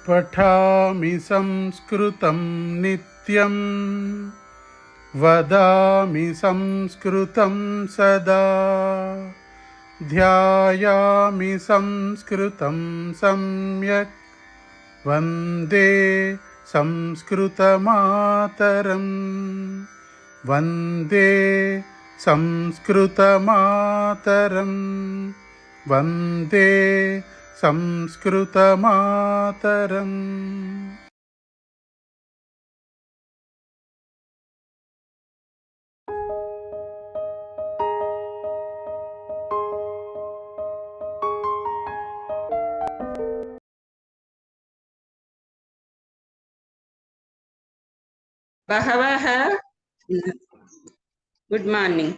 पठामि संस्कृतं नित्यं वदामि संस्कृतं सदा ध्यायामि संस्कृतं सम्यक् वन्दे संस्कृतमातरं वन्दे संस्कृतमातरं वन्दे संस्कृतमातरम्। बहवः गुड मॉर्निंग।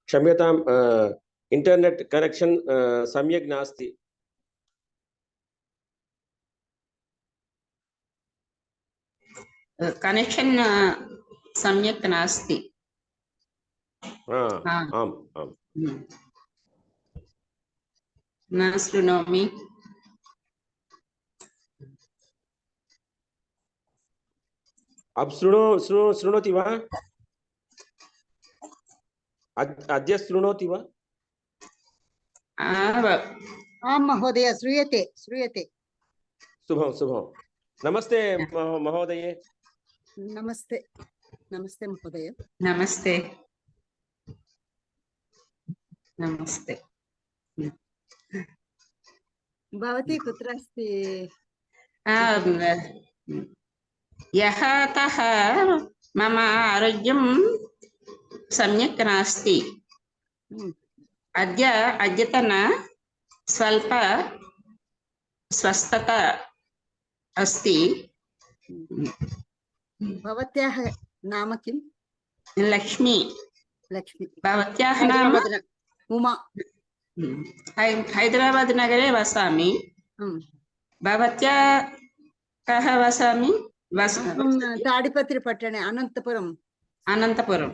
क्षम्यताम्, इंटरनेट कनेक्शन सम्यक् नास्ति। कनेक्शन सम्यक् नास्ति। आम् आम् न शृणोमि। अब शृणोति वा? अद्य शृणोति वा? आं महोदय, श्रूयते श्रूयते। शुभं शुभं। नमस्ते महोदये। नमस्ते नमस्ते महोदय। नमस्ते नमस्ते। भवती कुत्र अस्ति? ह्यः मम आरोग्यं सम्यक् नास्ति। अद्यतन स्वल्प स्वस्थता अस्ति। भवत्याः नाम किं? लक्ष्मी। लक्ष्मी। भवत्याः नाम? उमा। हैदराबाद नगरे वसामि। भवत्या कः वसामि? ताडिपत्रि पट्टणे, अनन्तपुरम्। अनन्तपुरम्।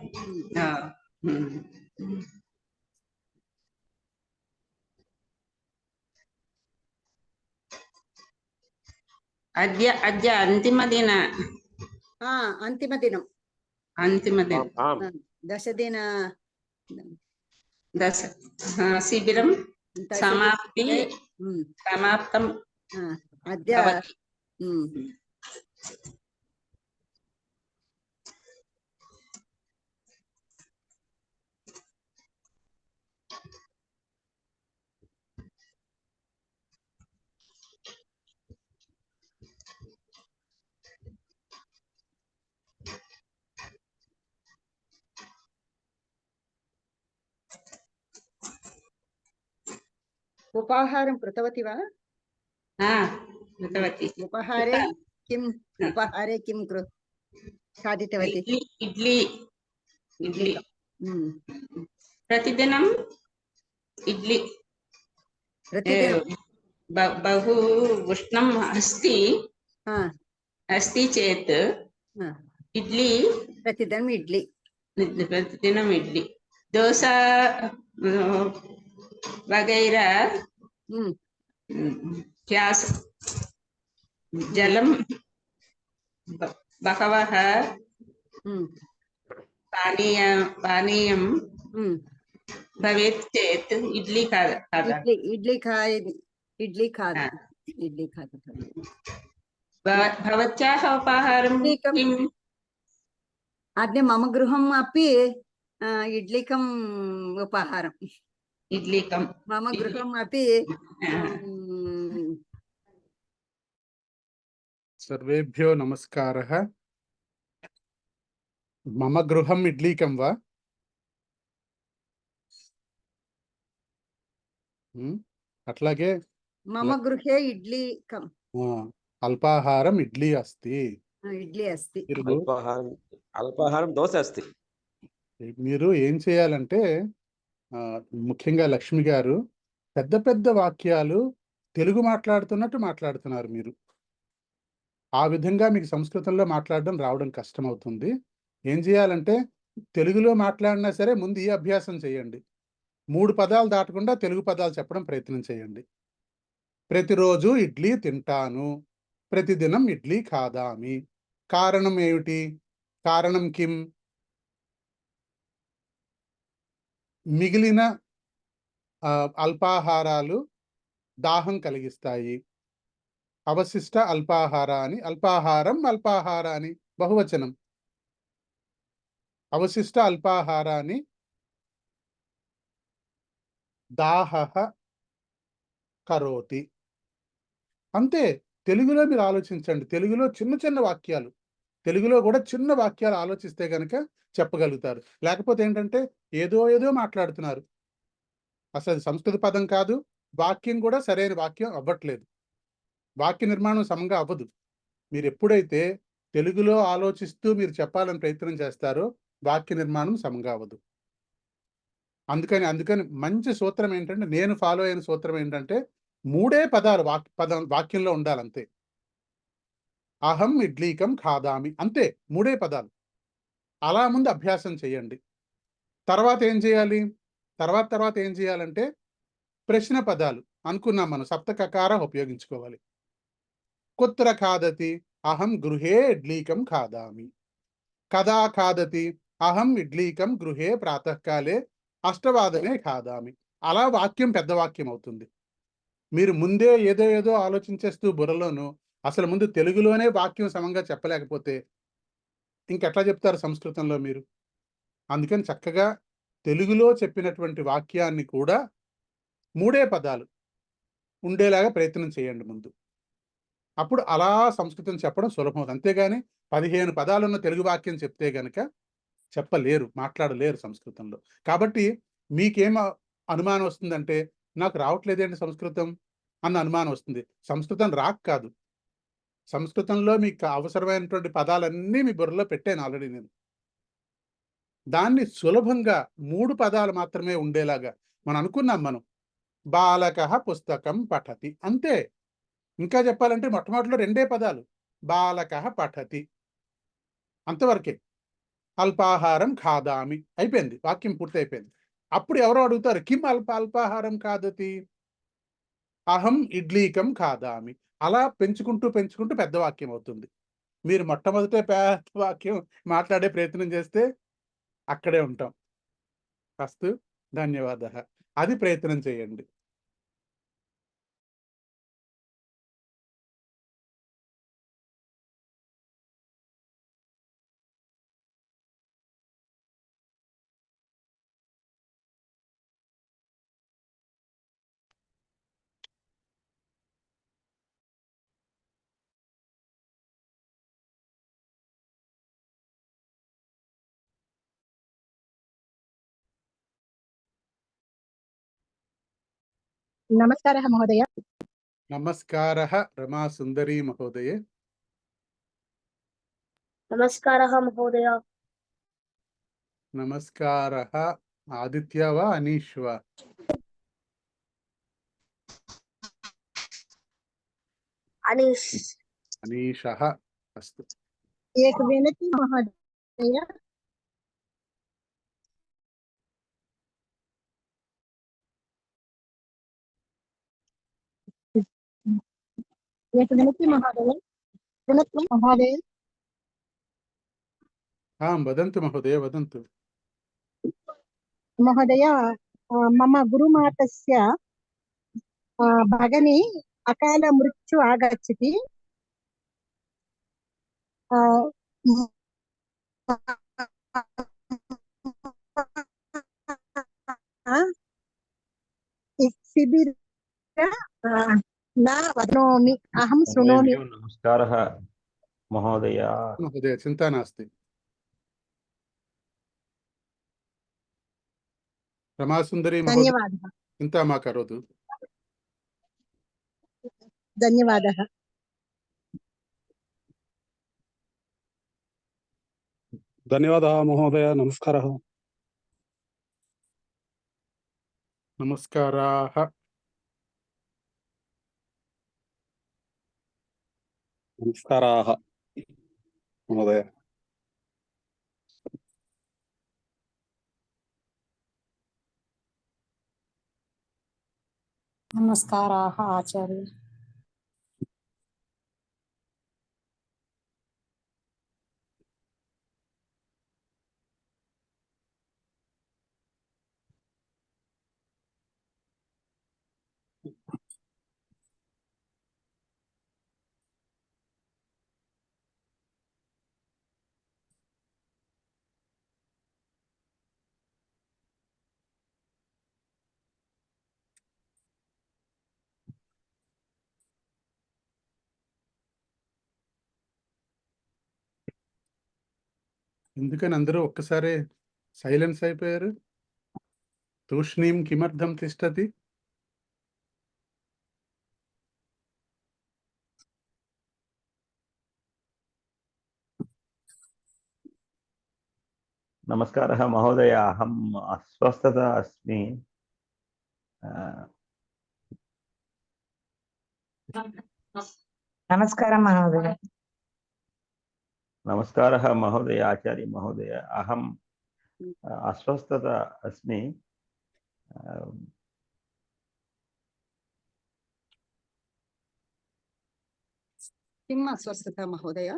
अद्य अन्तिमदिन। अन्तिमदिनम्। दशदिन शिबिरं समाप्तम् अद्य। उपाहारं कृतवती वा? कृतवती। उपहारे किं खादितवती? इड्ली। प्रतिदिनं इड्ली। बहु उष्णम् अस्ति चेत् इड्ली। प्रतिदिनम् इड्ली। दोसा वगैरह प्याज जलं बहवः पानीयं भवेत् चेत् इड्ली खादतु। भवत्याः उपाहारं किम्? अद्य मम गृहम् अपि इड्लिकम् उपाहारम् इड्लिकं मम गृहम् अपि सर्वेभ्यो नमस्कारः. मम गृहम् इड्लीकं वा? అట్లాగే मम गृहे इड्लिकम् అల్పాహారం ఇడ్లీ అస్తి. इड्ली अस्ति. అల్పాహారం దోశ అస్తి. మీరు ఏం చేయాలంటే ముఖ్యంగా లక్ష్మి గారు పెద్ద పెద్ద వాక్యాలు తెలుగు మాట్లాడుతున్నట్టు మాట్లాడుతున్నారు మీరు. ఆ విధంగా మీకు సంస్కృతంలో మాట్లాడడం రావడం కష్టమవుతుంది. ఏం చేయాలంటే తెలుగులో మాట్లాడినా సరే ముందు ఈ అభ్యాసం చేయండి. 3 పదాలు దాటకుండా తెలుగు పదాలు చెప్పడం ప్రయత్నం చేయండి. ప్రతిరోజు ఇడ్లీ తింటాను, ప్రతిదినం ఇడ్లీ ఖాదామి. కారణం ఏమిటి? కారణం కిం? మిగిలిన అల్పాహారాలు దాహం కలిగిస్తాయి. అవశిష్ట అల్పాహారాన్ని, అల్పాహారం అల్పాహారాన్ని బహువచనం. అవశిష్ట అల్పాహారాన్ని దాహః కరోతి. అంతే. తెలుగులో మీరు ఆలోచించండి. తెలుగులో చిన్న చిన్న వాక్యాలు, తెలుగులో కూడా చిన్న వాక్యాలు ఆలోచిస్తే గనక చెప్పగలుగుతారు. లేకపోతే ఏంటంటే ఏదో ఏదో మాట్లాడుతున్నారు. అసలు సంస్కృత పదం కాదు, వాక్యం కూడా సరైన వాక్యం అవ్వట్లేదు. వాక్య నిర్మాణం సమంగా అవ్వదు. మీరు ఎప్పుడైతే తెలుగులో ఆలోచిస్తూ మీరు చెప్పాలని ప్రయత్నం చేస్తారో వాక్య నిర్మాణం సమంగా అవ్వదు. అందుకని మంచి సూత్రం ఏంటంటే, నేను ఫాలో అయిన సూత్రం ఏంటంటే 3 పదాలు వాక్యంలో ఉండాలంతే. అహం ఇడ్లీకం ఖాదామి, అంతే. 3 పదాలు. అలా ముందు అభ్యాసం చేయండి. తర్వాత ఏం చేయాలి? తర్వాత ఏం చేయాలంటే ప్రశ్న పదాలు అనుకున్నాం మనం. సప్తకకార ఉపయోగించుకోవాలి. కుత్ర ఖాదతి? అహం గృహే ఇడ్లీకం ఖాదామి. కదా ఖాదతి? అహం ఇడ్లీకం గృహే ప్రాతకాలే 8 వాదనే ఖాదామి. అలా వాక్యం పెద్ద వాక్యం అవుతుంది. మీరు ముందే ఏదో ఏదో ఆలోచించేస్తూ బుర్రలోను అసలు ముందు తెలుగులోనే వాక్యం సమంగా చెప్పలేకపోతే ఇంకెట్లా చెప్తారు సంస్కృతంలో మీరు? అందుకని చక్కగా తెలుగులో చెప్పినటువంటి వాక్యాన్ని కూడా 3 పదాలు ఉండేలాగా ప్రయత్నం చేయండి ముందు. అప్పుడు అలా సంస్కృతం చెప్పడం సులభం. అంతేగాని 15 పదాలున్న తెలుగు వాక్యం చెప్తే గనక చెప్పలేరు, మాట్లాడలేరు సంస్కృతంలో. కాబట్టి మీకేం అనుమానం వస్తుందంటే, నాకు రావట్లేదేంటి సంస్కృతం అన్న అనుమానం వస్తుంది. సంస్కృతం రాక కాదు, సంస్కృతంలో మీకు అవసరమైనటువంటి పదాలన్నీ మీ బుర్రలో పెట్టాను ఆల్రెడీ నేను. దాన్ని సులభంగా 3 పదాలు మాత్రమే ఉండేలాగా మనం అనుకున్నాం. మనం బాలకః పుస్తకం పఠతి, అంతే. ఇంకా చెప్పాలంటే మొట్టమొదటిలో 2 పదాలు, బాలకః పఠతి, అంతవరకే. అల్పాహారం ఖాదామి, అయిపోయింది, వాక్యం పూర్తి అయిపోయింది. అప్పుడు ఎవరో అడుగుతారు, కిం అల్పాహారం ఖాదతి? అహం ఇడ్లీకం ఖాదామి. అలా పెంచుకుంటూ పెద్ద వాక్యం అవుతుంది. మీరు మొట్టమొదటే పెద్ద వాక్యం మాట్లాడే ప్రయత్నం చేస్తే అక్కడే ఉంటాం. అస్తు, ధన్యవాదః. అది ప్రయత్నం చేయండి. नमस्कारः महोदय. नमस्कारः रमा सुंदरी महोदये. नमस्कारः महोदय. नमस्कारः. आदित्य वा अनीश वा? अनीश. अनीशः. अस्तु. एक विनति महोदय. एक विनति महोदय. विनति महोदय. हाँ, वदन्तु महोदय, वदन्तु. महोदय, मम गुरुमातस्य भगिनी अकाल मृत्यु आगच्छति. शिबिर न वदनोमि अहं शृणोमि नमस्कारः महोदय। महोदय चिन्ता नास्ति। रमासुन्दरी महोदय धन्यवादः चिन्ता मा करोतु। धन्यवादः धन्यवादः महोदय। नमस्कारः। नमस्काराः। नमस्काराः महोदय। नमस्काराः आचार्य। ఎందుకని అందరూ ఒక్కసారే సైలెన్స్ అయిపోయారు? తూష్ణీం కిమర్థం తిష్టతి? नमस्कारः महोदय। अहम् अस्वस्थता अस्मि। नमस्कारं महोदय। नमस्कारः महोदय, आचार्य महोदय। अहम् अस्वस्थता अस्मि। किम् अस्वस्थता महोदय?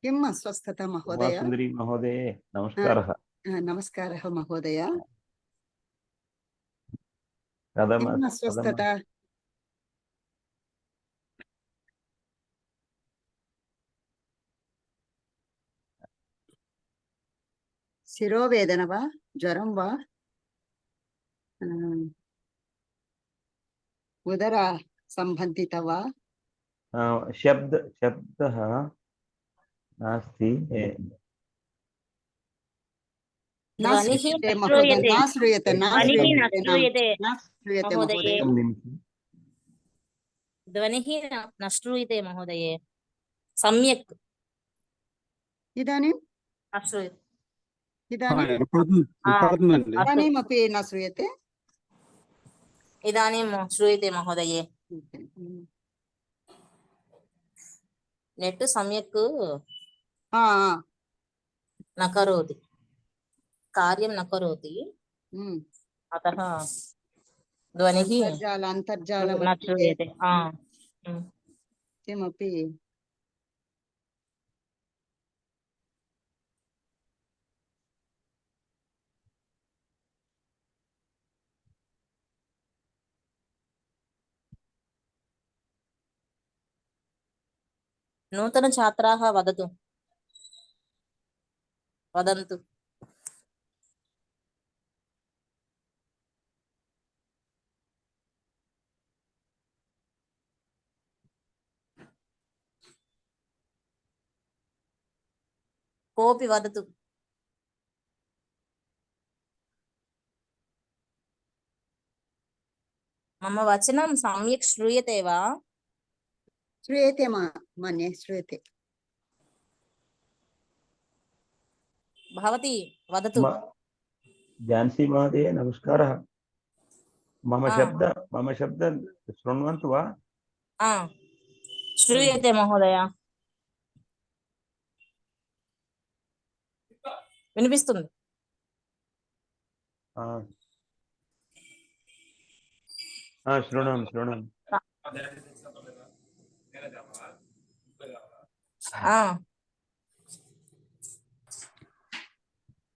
किम् अस्वस्थता महोदय? रमासुन्दरी महोदय नमस्कारः। नमस्कारः महोदय। कथम् किम् अस्वस्थता? शिरोवेदना वा, ज्वरं वा, उदर सम्बन्धित वा? शब्दः नास्ति। न श्रूयते महोदय, न श्रूयते, न श्रूयते, न श्रूयते महोदय। ध्वनिः न श्रूयते महोदये। सम्यक् इदानीं न श्रूयते। इदानीमपि न श्रूयते? इदानीं श्रूयते महोदये। नेट् सम्यक् न करोति, कार्यं न करोति, अतः ध्वनिः अन्तर्जालं न श्रूयते। किमपि नूतनछात्राः वदन्तु। कोऽपि वदतु। मम वचनं सम्यक् श्रूयते वा? श्रूयते मन्ये, श्रूयते। भवती वदतु। झान्सी महोदय नमस्कारः। मम शब्द शृण्वन्तु वा? श्रूयते महोदय। వినిపిస్తుంది। शृणोमि।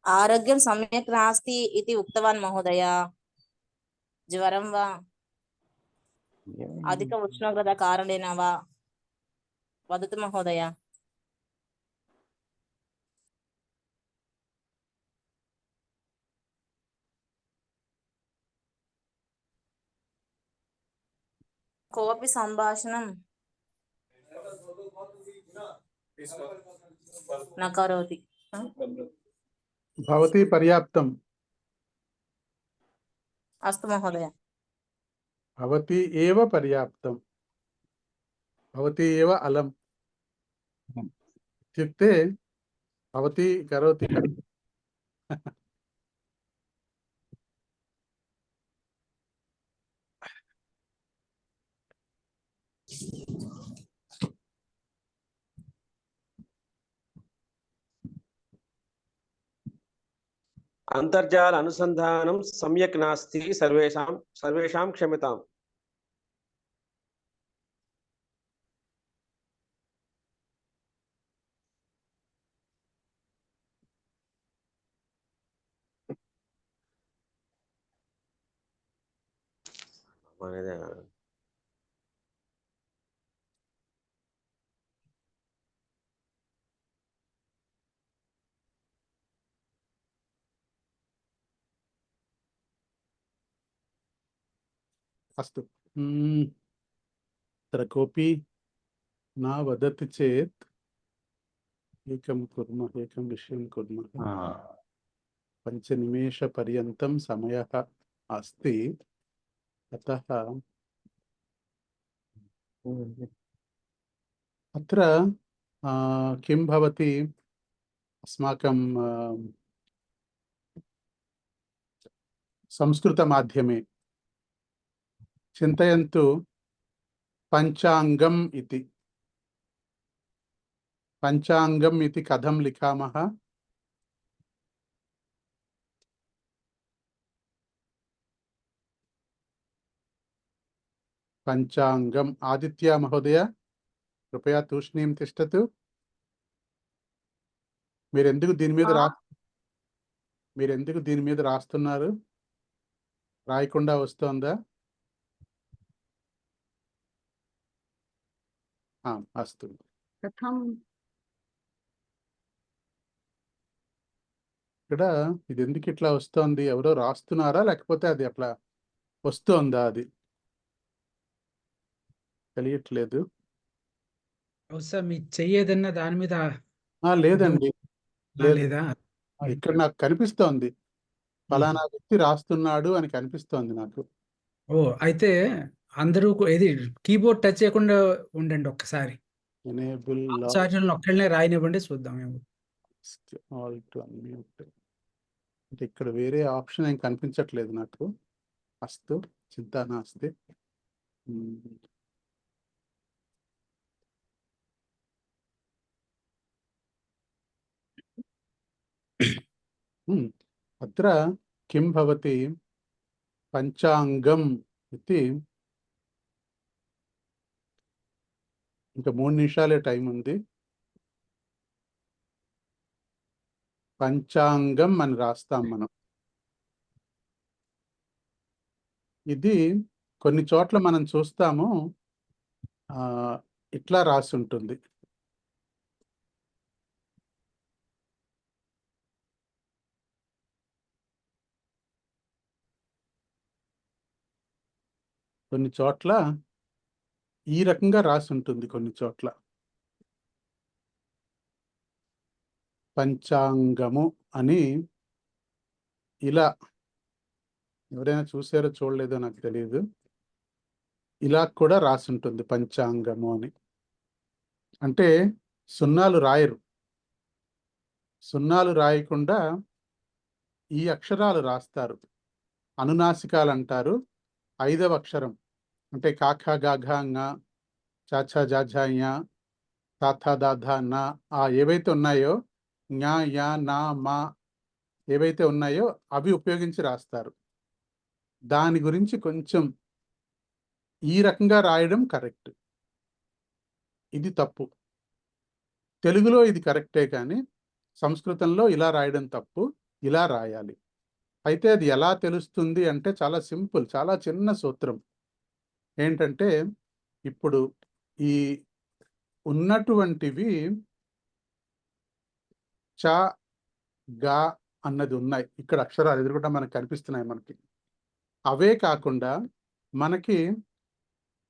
आरोग्यं सम्यक् नास्ति इति उक्तवान् महोदय। ज्वरं वा अधिक उष्णोग्रता कारणेन वा वदतु महोदय। कोऽपि सम्भाषणं न करोति। भवती पर्याप्तम्। अस्तु महोदय। भवती एव पर्याप्तम्। भवती एव अलम् इत्युक्ते भवती करोति खलु। अंतर्जाल अनुसंधानं सम्यक् नास्ति सर्वेषां क्षम्यताम्। अस्तु। तत्र कोऽपि न वदति चेत् एकं कुर्मः, एकं विषयं कुर्मः। 5 निमेषपर्यन्तं समयः अस्ति, अतः अत्र किं भवति, अस्माकं संस्कृतमाध्यमे चिन्तयन्तु पञ्चाङ्गम् इति। पञ्चाङ्गम् इति कथं लिखामः? पञ्चाङ्गम्। आदित्य महोदय कृपया तूष्णीं तिष्ठतु। మీరెందుకు దీని మీద రాస్తున్నారు? రాయకుండా వస్తోందా? అస్తు। ఇక్కడ ఇది ఎందుకు ఇట్లా వస్తోంది? ఎవరో రాస్తున్నారా లేకపోతే అది అట్లా వస్తోందా? అది తెలియట్లేదు. మీ చెయ్యేదన్న దాని మీద లేదండి, లేదా? ఇక్కడ నాకు కనిపిస్తోంది ఫలానా వ్యక్తి రాస్తున్నాడు అని కనిపిస్తోంది నాకు. అయితే అందరూ ఏది కీబోర్డ్ టచ్ చేయకుండా ఉండండి ఒక్కసారి. ఎనేబుల్ ఒక్కళ్ళనే రాయనివ్వండి, చూద్దాం. All to unmute. అంటే ఇక్కడ వేరే ఆప్షన్ ఏం కనిపించట్లేదు నాకు. అస్తు, చింతా నాస్తి. అత్ర కిం భవతి పంచాంగం ఇది. ఇంకా 3 నిమిషాలే టైం ఉంది. పంచాంగం అని రాస్తాం మనం. ఇది కొన్ని చోట్ల మనం చూస్తాము ఇట్లా రాసి ఉంటుంది. కొన్ని చోట్ల ఈ రకంగా రాసి ఉంటుంది. కొన్ని చోట్ల పంచాంగము అని ఇలా, ఎవరైనా చూసారో చూడలేదో నాకు తెలియదు, ఇలా కూడా రాసి ఉంటుంది పంచాంగము అని. అంటే సున్నాలు రాయరు. సున్నాలు రాయకుండా ఈ అక్షరాలు రాస్తారు. అనునాసికాలు అంటారు. 5వ అక్షరం అంటే కాఖా గాఘా ంగా, చాచా జాఝా యా, తాథా దాధా నా, ఏవైతే ఉన్నాయో ఞా యా నా మా ఏవైతే ఉన్నాయో అవి ఉపయోగించి రాస్తారు. దాని గురించి కొంచెం ఈ రకంగా రాయడం కరెక్ట్. ఇది తప్పు. తెలుగులో ఇది కరెక్టే, కానీ సంస్కృతంలో ఇలా రాయడం తప్పు. ఇలా రాయాలి. అయితే అది ఎలా తెలుస్తుంది అంటే చాలా సింపుల్, చాలా చిన్న సూత్రం. ఏంటంటే ఇప్పుడు ఈ ఉన్నటువంటివి చ, గా అన్నది ఉన్నాయి. ఇక్కడ అక్షరాలు ఎదురుగుండా మనకు కనిపిస్తున్నాయి మనకి. అవే కాకుండా మనకి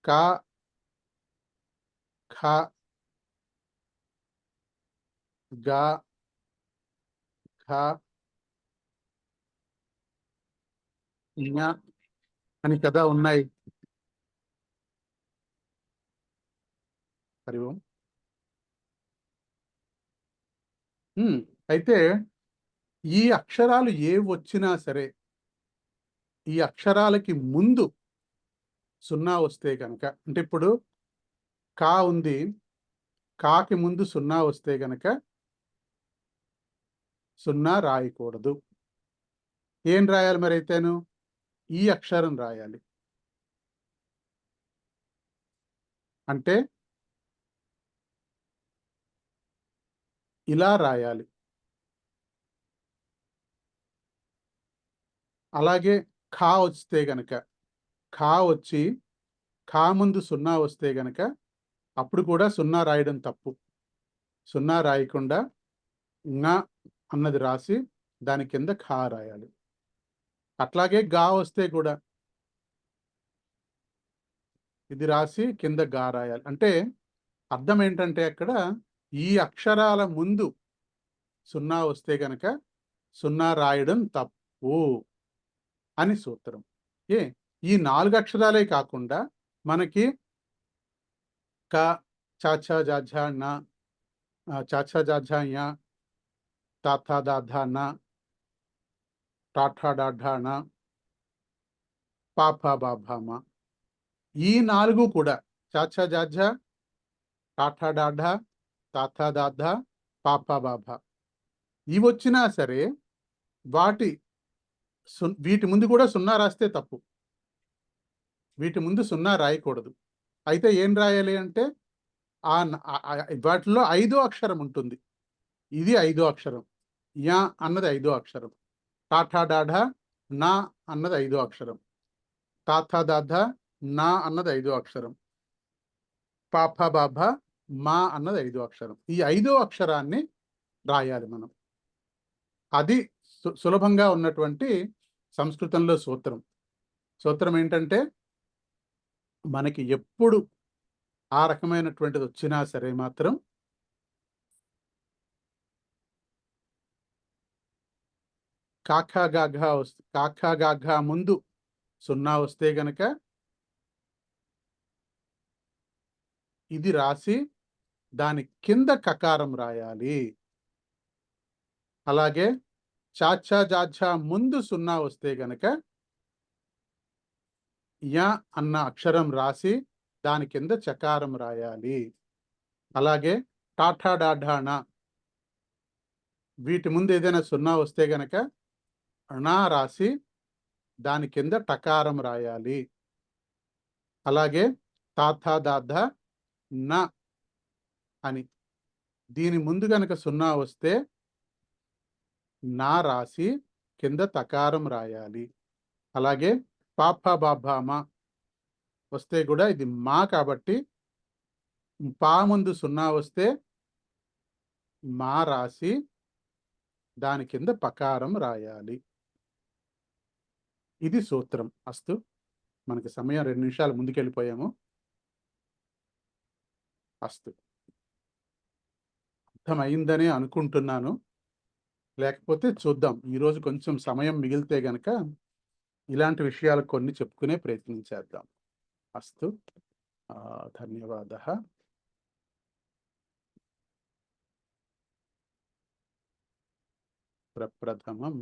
క, ఖ, గ, ఘ, ఞ అని కదా ఉన్నాయి. హరి ఓం. అయితే ఈ అక్షరాలు ఏ వచ్చినా సరే, ఈ అక్షరాలకి ముందు 0 వస్తే గనక, అంటే ఇప్పుడు కా ఉంది, కాకి ముందు 0 వస్తే గనక 0 రాయకూడదు. ఏం రాయాలి మరి అయితేను? ఈ అక్షరం రాయాలి. అంటే ఇలా రాయాలి. అలాగే ఖా వస్తే గనక, ఖా వచ్చి ఖా ముందు 0 వస్తే గనక అప్పుడు కూడా 0 రాయడం తప్పు. 0 రాయకుండా ङ అన్నది రాసి దాని కింద ఖా రాయాలి. అట్లాగే గా వస్తే కూడా ఇది రాసి కింద గా రాయాలి. అంటే అర్థం ఏంటంటే అక్కడ ఈ అక్షరాల ముందు 0 వస్తే గనక 0 రాయడం తప్పు అని సూత్రం. ఈ 4 అక్షరాలే కాకుండా మనకి క, చ, ఛ, జ, ఝ, ణ, చ, ఛ, జ, ఝ, ఞ, ట, థ, ద, ధ, న, ట, ఠ, డ, ఢ, ణ, ప, ఫ, బ, భ, మ. ఈ 4 కూడా చ, ఛ, జ, ఝ, ట, ఠ, డ, ఢ, త, థ, ద, ధ, ప, ఫ, బ, భ. ఇవి వచ్చినా సరే వీటి ముందు కూడా 0 రాస్తే తప్పు. వీటి ముందు 0 రాయకూడదు. అయితే ఏం రాయాలి అంటే వాటిలో 5వ అక్షరం ఉంటుంది. ఇది 5వ అక్షరం. యా అన్నది 5వ అక్షరం. టాఠా డాఢా నా అన్నది 5వ అక్షరం. తాథా దాధా నా అన్నది 5వ అక్షరం. పాప బాభ మా అన్నది 5వ అక్షరం. ఈ 5వ అక్షరాన్ని రాయాలి మనం. అది సులభంగా ఉన్నటువంటి సంస్కృతంలో సూత్రం. సూత్రం ఏంటంటే మనకి ఎప్పుడు ఆ రకమైనటువంటిది వచ్చినా సరే మాత్రం కాఖా గాఘా ముందు 0 వస్తే గనక ఇది రాసి దాని కింద కకారం రాయాలి. అలాగే చాచా జాఛా ముందు 0 వస్తే గనక యా అన్న అక్షరం రాసి దాని కింద చకారం రాయాలి. అలాగే టాఠా డాఢాణ వీటి ముందు ఏదైనా 0 వస్తే గనక నా రాసి దాని కింద టకారం రాయాలి. అలాగే తాథా దాధ న అని దీని ముందు గనక 0 వస్తే నా రాసి కింద తకారం రాయాలి. అలాగే పాప బాభామ వస్తే కూడా ఇది మా కాబట్టి పా ముందు 0 వస్తే మా రాసి దాని కింద పకారం రాయాలి. ఇది సూత్రం. అస్తు. మనకి సమయం 2 నిమిషాలు ముందుకెళ్ళిపోయాము. అస్తు. అర్థమైందనే అనుకుంటున్నాను. లేకపోతే చూద్దాం. ఈరోజు కొంచెం సమయం మిగిలితే గనక ఇలాంటి విషయాలు కొన్ని చెప్పుకునే ప్రయత్నం చేద్దాం. అస్తు. ధన్యవాదః. ప్రప్రథమం